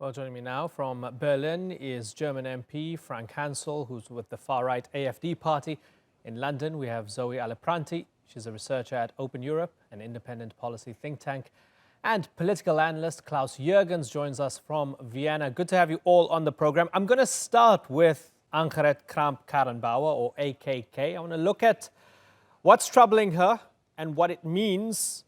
Well, joining me now from Berlin is German MP Frank Hansel, who's with the far-right AfD party. In London, we have Zoe Alipranti. She's a researcher at Open Europe, an independent policy think tank. And political analyst Klaus Jurgens joins us from Vienna. Good to have you all on the program. I'm going to start with Annegret Kramp-Karrenbauer, or AKK. I want to look at what's troubling her and what it means,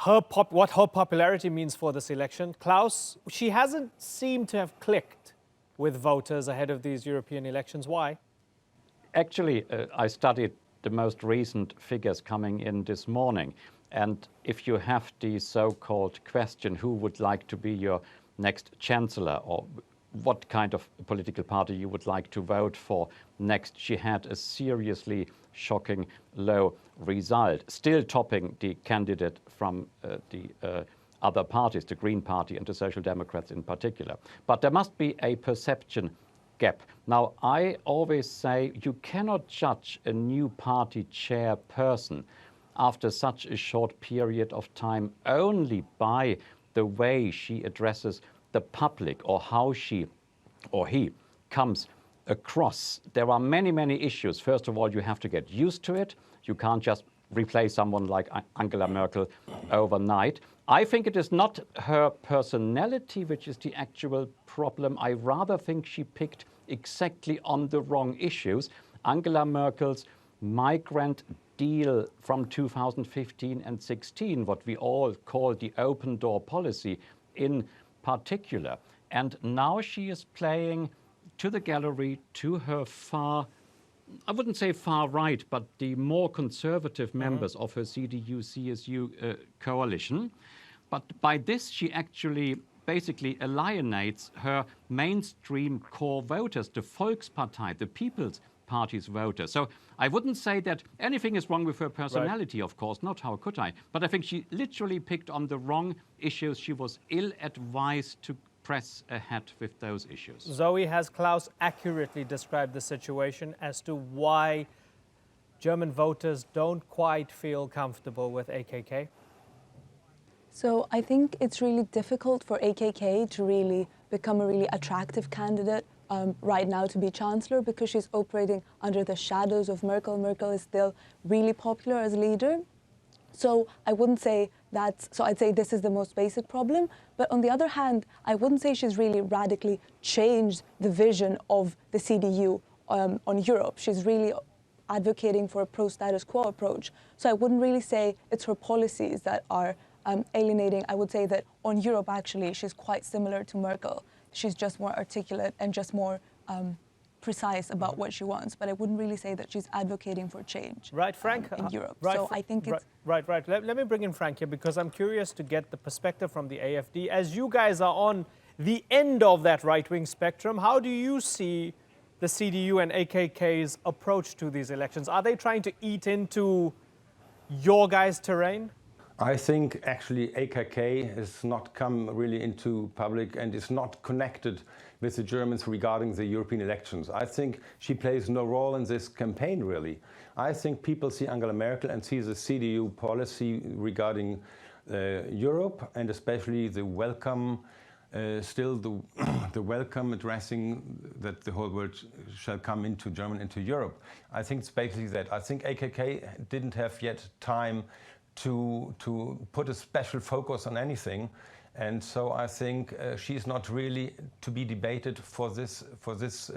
what her popularity means for this election. Klaus, she hasn't seemed to have clicked with voters ahead of these European elections. Why? Actually, I studied the most recent figures coming in this morning. And if you have the so-called question, who would like to be your next chancellor, or what kind of political party you would like to vote for next, she had a seriously shocking low result, still topping the candidate from the other parties, the Green Party and the Social Democrats in particular. But there must be a perception gap. Now, I always say you cannot judge a new party chairperson after such a short period of time only by the way she addresses the public or how she or he comes across. There are many, many issues. First of all, you have to get used to it. You can't just replace someone like Angela Merkel overnight. I think it is not her personality which is the actual problem. I rather think she picked exactly on the wrong issues. Angela Merkel's migrant deal from 2015 and 16, what we all call the open door policy in particular. And now she is playing to the gallery, to her far, I wouldn't say far right, but the more conservative members of her CDU-CSU coalition. But by this, she actually basically alienates her mainstream core voters, the Volkspartei, the People's Party's voters. So I wouldn't say that anything is wrong with her personality, right. Of course, not, how could I? But I think she literally picked on the wrong issues. She was ill-advised to press ahead with those issues. Zoe, has Klaus accurately described the situation as to why German voters don't quite feel comfortable with AKK? So I think it's really difficult for AKK to really become a really attractive candidate right now to be Chancellor, because she's operating under the shadows of Merkel. Merkel is still really popular as leader. So I wouldn't say I'd say this is the most basic problem. But on the other hand, I wouldn't say she's really radically changed the vision of the CDU on Europe. She's really advocating for a pro-status quo approach. So I wouldn't really say it's her policies that are alienating. I would say that on Europe, actually, she's quite similar to Merkel. She's just more articulate and just more precise about what she wants. But I wouldn't really say that she's advocating for change, right, Frank, in Europe. Right, so I think it's... Right. Let me bring in Frank here, because I'm curious to get the perspective from the AfD. As you guys are on the end of that right-wing spectrum, how do you see the CDU and AKK's approach to these elections? Are they trying to eat into your guys' terrain? I think actually AKK has not come really into public and is not connected with the Germans regarding the European elections. I think she plays no role in this campaign, really. I think people see Angela Merkel and see the CDU policy regarding Europe, and especially the welcome, still the welcome addressing that the whole world shall come into Germany, into Europe. I think it's basically that. I think AKK didn't have yet time to put a special focus on anything, and so I think she's not really to be debated for this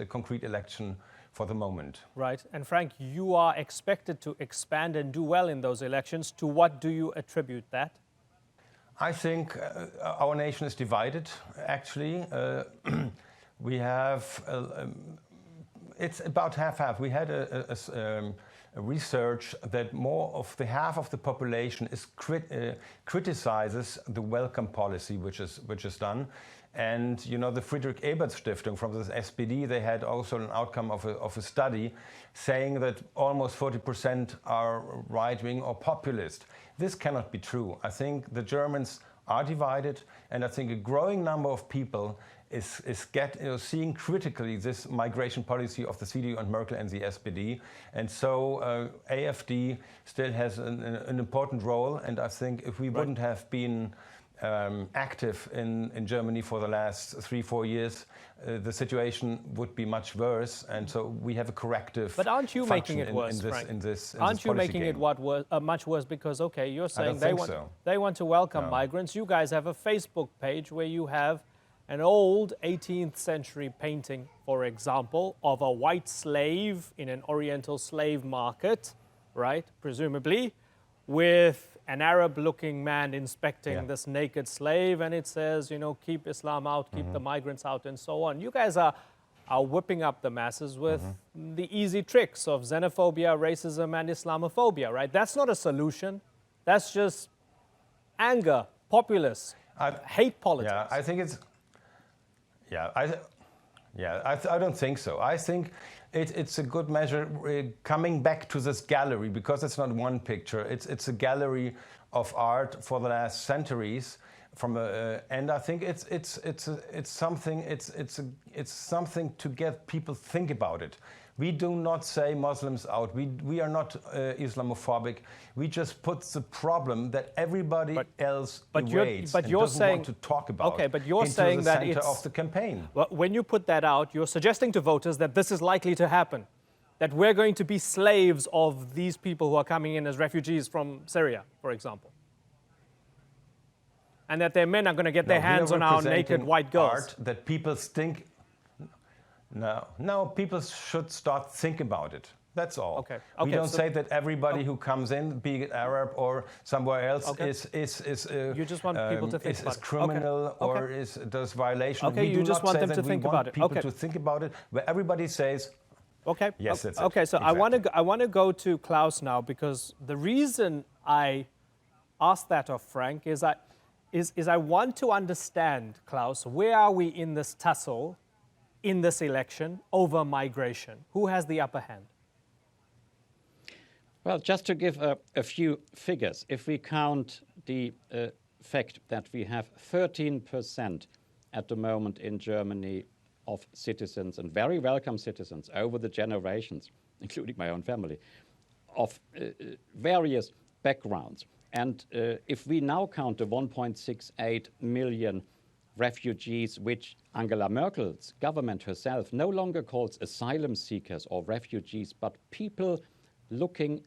concrete election for the moment. Right, and Frank, you are expected to expand and do well in those elections. To what do you attribute that? I think our nation is divided, actually. We have, it's about half-half. We had a research that more of the half of the population is criticizes the welcome policy which is done. And you know, the Friedrich Ebert Stiftung from the SPD, they had also an outcome of a study saying that almost 40% are right-wing or populist. This cannot be true. I think the Germans are divided, and I think a growing number of people is seeing critically this migration policy of the CDU and Merkel and the SPD. And so AfD still has an important role, and I think if we wouldn't have been active in Germany for the last 3-4 years, the situation would be much worse, and so we have a corrective. But aren't you making it worse, Frank? Aren't you making it much worse? Because okay, you're saying they want to welcome migrants. You guys have a Facebook page where you have an old 18th century painting, for example, of a white slave in an Oriental slave market, right? Presumably, with an Arab-looking man inspecting this naked slave, and it says, you know, keep Islam out, keep the migrants out, and so on. You guys are whipping up the masses with the easy tricks of xenophobia, racism, and Islamophobia, right? That's not a solution. That's just anger, populace, hate politics. Yeah, I think it's... I don't think so. I think it's a good measure coming back to this gallery, because it's not one picture. It's a gallery of art for the last centuries. And I think it's something to get people think about it. We do not say Muslims out. We are not Islamophobic. We just put the problem that everybody else evades and doesn't want to talk about. Okay, but you're saying that it's into the center of the campaign. Well, when you put that out, you're suggesting to voters that this is likely to happen, that we're going to be slaves of these people who are coming in as refugees from Syria, for example, and that their men are going to get their hands on our naked white girls. Art that people think. No, people should start thinking about it. That's all. Okay. We don't say that everybody who comes in, be it Arab or somewhere else, is you just want people to think about is criminal or does violation. Okay, you just want them to think about it. People to think about it, where everybody says, okay, yes, that's it. Okay, so exactly. I want to go to Klaus now, because the reason I asked that of Frank is I want to understand, Klaus, where are we in this tussle, in this election, over migration? Who has the upper hand? Well, just to give a few figures, if we count the fact that we have 13% at the moment in Germany of citizens, and very welcome citizens over the generations, including my own family, of various backgrounds. And if we now count the 1.68 million refugees, which Angela Merkel's government herself no longer calls asylum seekers or refugees, but people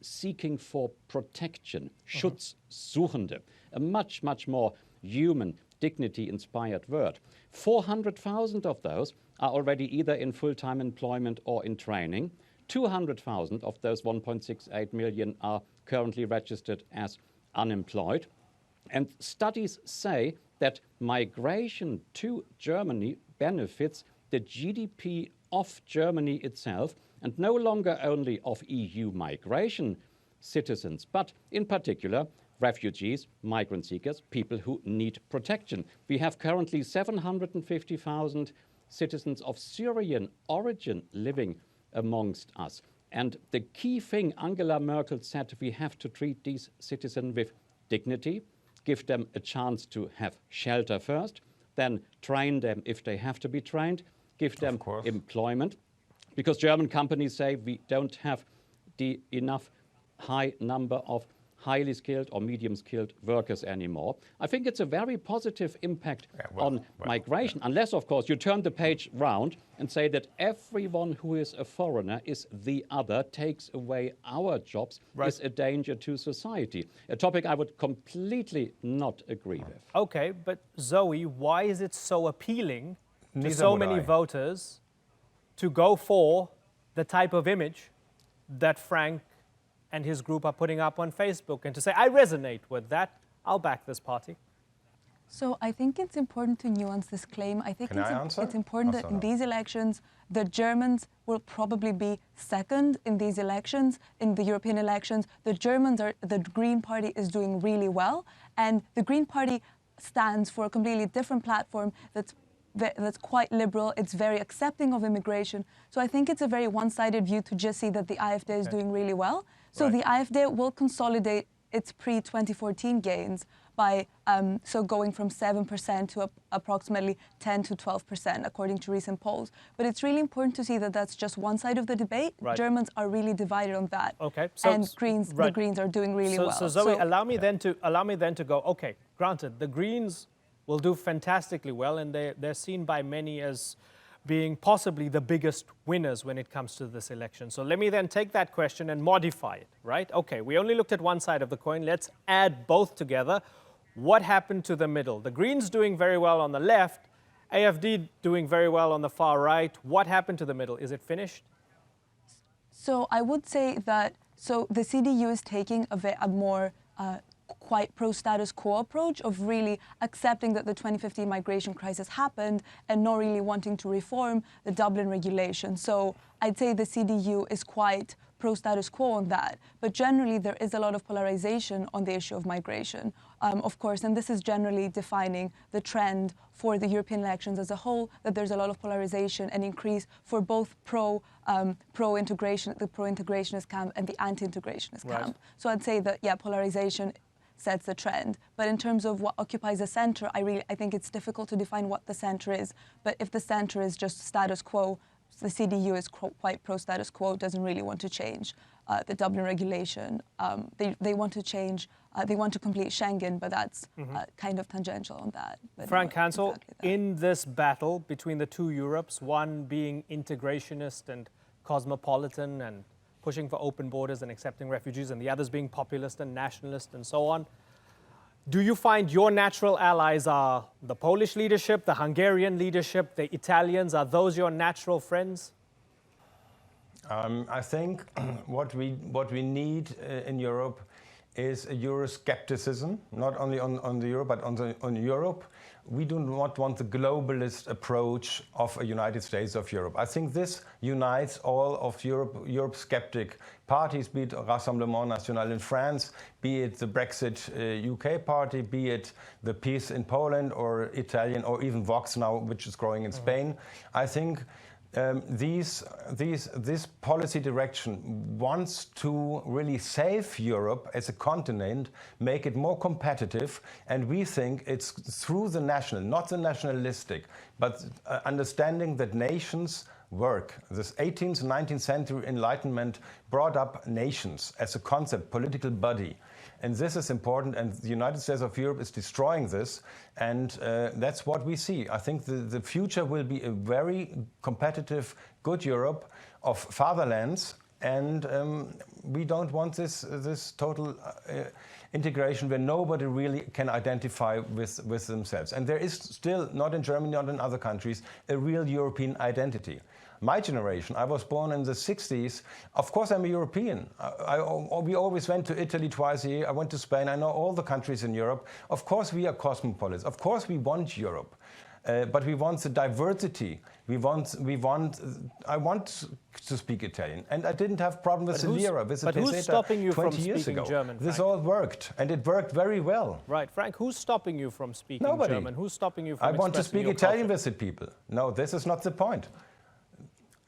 seeking for protection, Schutzsuchende, a much, much more human, dignity-inspired word. 400,000 of those are already either in full-time employment or in training. 200,000 of those 1.68 million are currently registered as unemployed. And studies say that migration to Germany benefits the GDP of Germany itself, and no longer only of EU migration citizens, but in particular refugees, migrant seekers, people who need protection. We have currently 750,000 citizens of Syrian origin living amongst us. And the key thing Angela Merkel said, we have to treat these citizens with dignity, give them a chance to have shelter first, then train them if they have to be trained, give them employment. Because German companies say we don't have the enough high number of highly skilled or medium skilled workers anymore. I think it's a very positive impact on migration, unless, of course, you turn the page round and say that everyone who is a foreigner is the other, takes away our jobs, is a danger to society. A topic I would completely not agree with. Okay, but Zoe, why is it so appealing to so many voters to go for the type of image that Frank and his group are putting up on Facebook, and to say, I resonate with that, I'll back this party? So I think it's important to nuance this claim. I think it's important that in these elections, the Germans will probably be second in these elections, in the European elections. The Green Party is doing really well, and the Green Party stands for a completely different platform that's quite liberal. It's very accepting of immigration. So I think it's a very one-sided view to just see that the AfD is doing really well. So the AfD will consolidate its pre-2014 gains. by so going from 7% to approximately 10 to 12%, according to recent polls. But it's really important to see that that's just one side of the debate. Right. Germans are really divided on that. Okay. So, and Greens, right. the Greens are doing really well. So Zoe, allow me then to go. Okay, granted, the Greens will do fantastically well, and they're seen by many as being possibly the biggest winners when it comes to this election. So let me then take that question and modify it, right? Okay, we only looked at one side of the coin. Let's add both together. What happened to the middle? The Greens doing very well on the left, AFD doing very well on the far right. What happened to the middle? Is it finished? So I would say that, so the CDU is taking a more quite pro-status quo approach of really accepting that the 2015 migration crisis happened and not really wanting to reform the Dublin regulation. So I'd say the CDU is quite pro-status quo on that. But generally, there is a lot of polarization on the issue of migration, of course, and this is generally defining the trend for the European elections as a whole, that there's a lot of polarization and increase for both pro-integration, the pro-integrationist camp and the anti-integrationist camp. So I'd say that, yeah, polarization sets the trend. But in terms of what occupies the center, I think it's difficult to define what the center is. But if the center is just status quo, the CDU is quite pro-status quo, doesn't really want to change the Dublin regulation. They want to change, they want to complete Schengen, but that's kind of tangential on that. But Frank, Hansel, exactly in this battle between the two Europes, one being integrationist and cosmopolitan and pushing for open borders and accepting refugees, and the others being populist and nationalist and so on, do you find your natural allies are the Polish leadership, the Hungarian leadership, the Italians? Are those your natural friends? I think what we need in Europe is a Euroscepticism, not only on the Euro, but on Europe. We do not want the globalist approach of a United States of Europe. I think this unites all of Europe skeptic parties, be it Rassemblement National in France, be it the Brexit UK party, be it the PiS in Poland or Italian, or even Vox now, which is growing in Spain. I think this policy direction wants to really save Europe as a continent, make it more competitive, and we think it's through the national, not the nationalistic, but understanding that nations work. This 18th, 19th century Enlightenment brought up nations as a concept, political body. And this is important, and the United States of Europe is destroying this, and that's what we see. I think the future will be a very competitive, good Europe of fatherlands, and we don't want this total integration where nobody really can identify with themselves. And there is still, not in Germany, not in other countries, a real European identity. My generation, I was born in the 60s. Of course, I'm a European. We always went to Italy twice a year. I went to Spain. I know all the countries in Europe. Of course, we are cosmopolitan. Of course, we want Europe. But we want the diversity. I want to speak Italian. And I didn't have problem with the lira, with the who's stopping you 20 from years speaking ago. German, This Frank? all worked, and it worked very well. Right, Frank, who's stopping you from speaking Nobody. German? Who's stopping you from I want to expressing speak your Italian culture? with the people. No, this is not the point.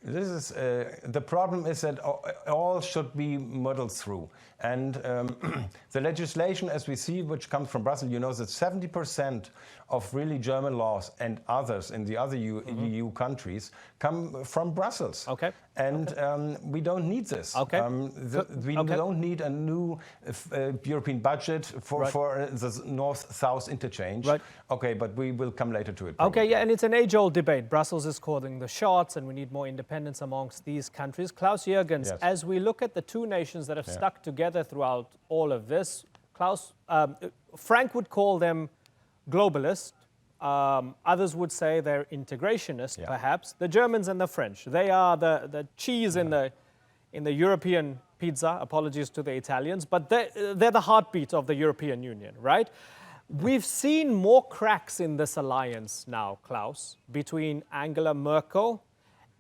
This is the problem is that all should be muddled through, and the legislation, as we see, which comes from Brussels, you know that 70% of really German laws and others in the other EU countries come from Brussels. Okay. And we don't need this. Okay. We don't need a new European budget for the North-South interchange. Right. Okay, but we will come later to it. Okay, probably. yeah, and it's an age-old debate. Brussels is calling the shots, and we need more independence amongst these countries. Klaus Jurgens, Yes. as we look at the two nations that have stuck together throughout all of this, Klaus, Frank would call them globalist. Others would say they're integrationist, perhaps. The Germans and the French, they are the cheese in the European pizza. Apologies to the Italians, but they're the heartbeat of the European Union, right? We've seen more cracks in this alliance now, Klaus, between Angela Merkel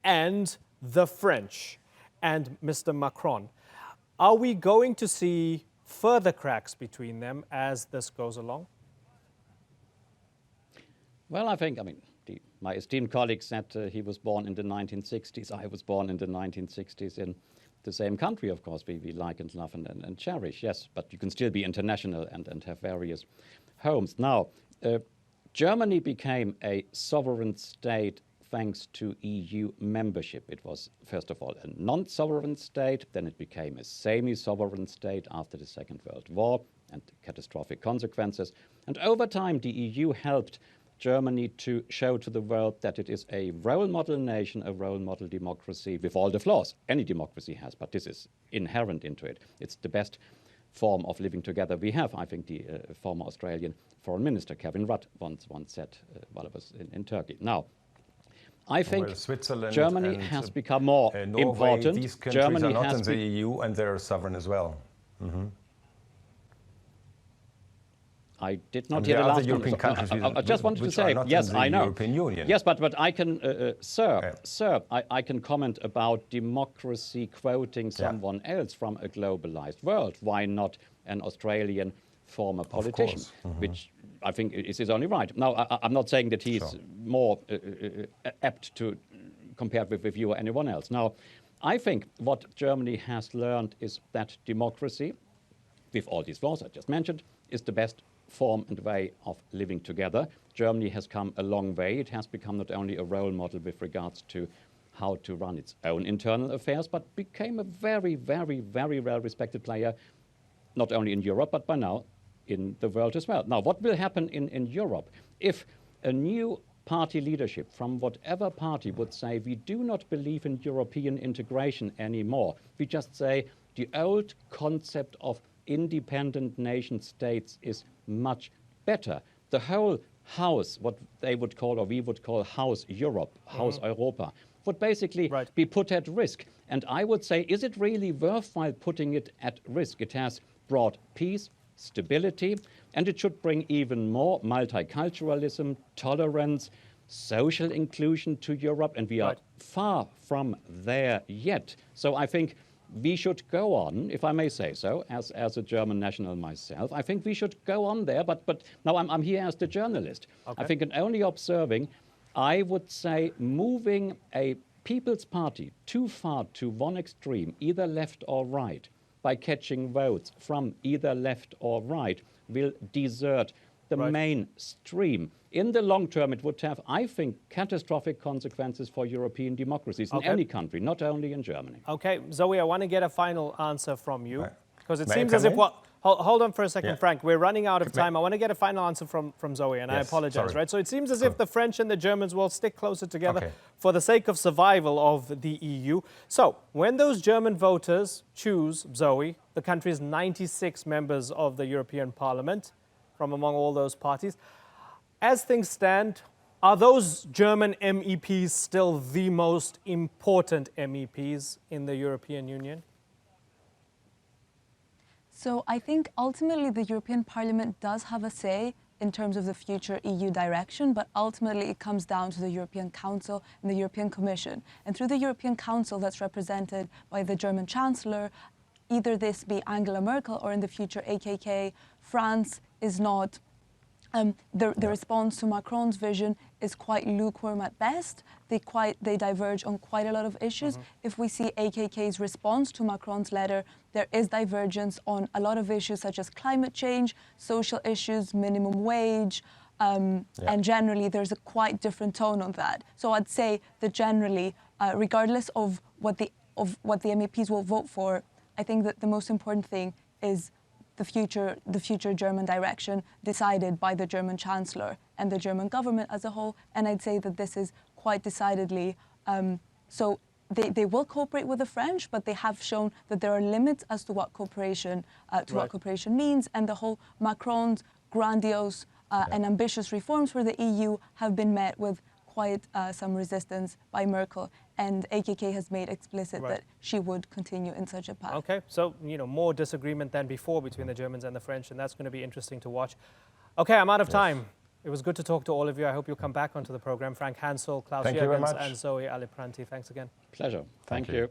and the French and Mr. Macron. Are we going to see further cracks between them as this goes along? Well, I mean, my esteemed colleague said he was born in the 1960s. I was born in the 1960s the same country, of course, we like and love and cherish, yes, but you can still be international and have various homes. Now, Germany became a sovereign state thanks to EU membership. It was, first of all, a non-sovereign state, then it became a semi-sovereign state after the Second World War and catastrophic consequences. And over time, the EU helped Germany to show to the world that it is a role model nation, a role model democracy with all the flaws any democracy has, but this is inherent into it. It's the best form of living together we have. I think the former Australian Foreign Minister Kevin Rudd once said while I was in Turkey. Now, I think Germany has become more Norway, important. These countries Germany are not has in the EU and they're sovereign as well. I did not hear the last European one. countries I just wanted to say, yes, I know. European Union. Yes, but I can, sir, I can comment about democracy quoting someone else from a globalized world. Why not an Australian former politician, which I think is only right. Now, I'm not saying that he's more apt to compare with you or anyone else. Now, I think what Germany has learned is that democracy, with all these flaws I just mentioned, is the best form and way of living together. Germany has come a long way. It has become not only a role model with regards to how to run its own internal affairs, but became a very, very, very well-respected player, not only in Europe, but by now in the world as well. Now, what will happen in Europe if a new party leadership from whatever party would say, we do not believe in European integration anymore. We just say the old concept of independent nation states is much better. The whole house, what they would call, or we would call House Europe, House Europa, would basically be put at risk. And I would say, is it really worthwhile putting it at risk? It has brought peace, stability, and it should bring even more multiculturalism, tolerance, social inclusion to Europe, and we are far from there yet. So I think we should go on, if I may say so, as a German national myself. I think we should go on there, but now I'm here as the journalist. I think in only observing, I would say moving a People's Party too far to one extreme, either left or right, by catching votes from either left or right, will desert the mainstream. In the long term, it would have, I think, catastrophic consequences for European democracies in any country, not only in Germany. Okay, Zoe, I want to get a final answer from you, because it seems as if hold on for a second, Frank. We're running out of time. I want to get a final answer from Zoe, and I apologize, right? So it seems as if the French and the Germans will stick closer together for the sake of survival of the EU. So when those German voters choose, Zoe, the country's 96 members of the European Parliament from among all those parties, as things stand, are those German MEPs still the most important MEPs in the European Union? So I think ultimately the European Parliament does have a say in terms of the future EU direction, but ultimately it comes down to the European Council and the European Commission. And through the European Council that's represented by the German Chancellor, either this be Angela Merkel or in the future AKK, France is not the response to Macron's vision is quite lukewarm at best. They diverge on quite a lot of issues. If we see AKK's response to Macron's letter, there is divergence on a lot of issues such as climate change, social issues, minimum wage, and generally there's a quite different tone on that. So I'd say that generally, regardless of what the MEPs will vote for, I think that the most important thing is the future German direction decided by the German Chancellor and the German government as a whole. And I'd say that this is quite decidedly, so they will cooperate with the French, but they have shown that there are limits as to what cooperation, what cooperation means. And the whole Macron's grandiose and ambitious reforms for the EU have been met with quite some resistance by Merkel, and AKK has made explicit that she would continue in such a path. Okay, so more disagreement than before between the Germans and the French, and that's going to be interesting to watch. Okay, I'm out of time. It was good to talk to all of you. I hope you'll come back onto the program. Frank Hansel, Klaus Jurgens, and Zoe Alipranti. Thanks again. Pleasure. Thank you.